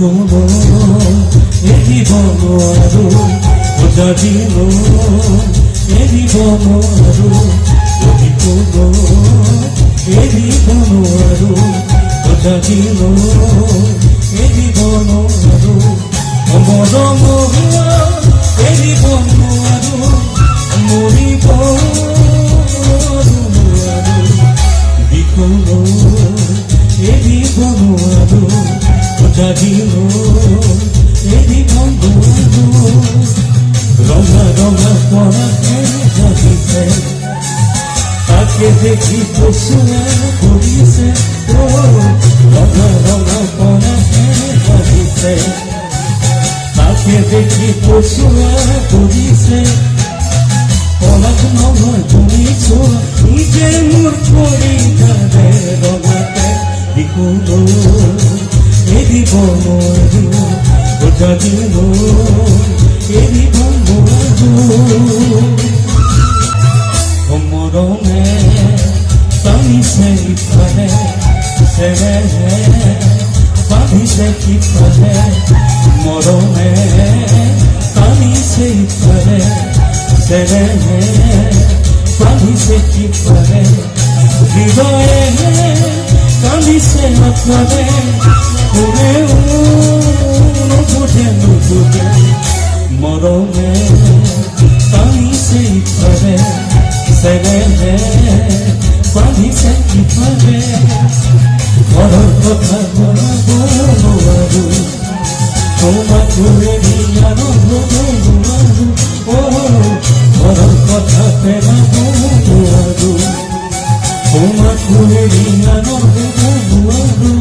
কোনো এ জীবন আৰু বুঝাদিল এ জীবন আৰু যদি কোনো এ জীবন আৰু বুঝাদিল এ জীবন আৰু মৰম এ জীবন আৰু মৰিব বিকল এ জীবন আৰু বুঝাদিল এ জীবন আৰু রঙা রঙা পড়া ভাবিছে তাকে দেখি পশুয়া করিছে ও রঙা রঙা পড়া ভাবিছে তাকে দেখি পশুয়া করিছে পলাক নহয় তুমি ছোৱা নিজে মোৰ কৰি যাবে ৰঙাতে বিকুল এৰিব নোৱাৰো বুজাদিল এৰিব মৰমে টানিছে ইফালে চেৰেহে বান্ধিছে সিফালে মৰমে টানিছে ইফালে চেৰেহে বান্ধিছে সিফালে হৃদয়ে কান্দিছে আফালে কোনেও নুবুজে নুবুজে মরমে টানিছে ইফালে চেৰেহে বান্ধিছে সিফালে ঘৰৰ কথা জনাব নোৱাৰো তোমাক এৰি আৰু নোৱাৰো ঘৰৰ কথা পেলাব নোৱাৰো তোমাক এৰি আৰু নোৱাৰো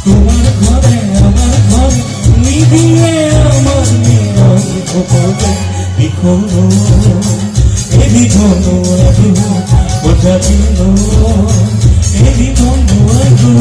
তোমার ঘরে আমার ঘরে নিদিয়ে আমার নিয়ম গোপনে বিকল এ জীবন আৰু বুঝাদিল এ জীবন আৰু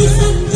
বাঁধিছে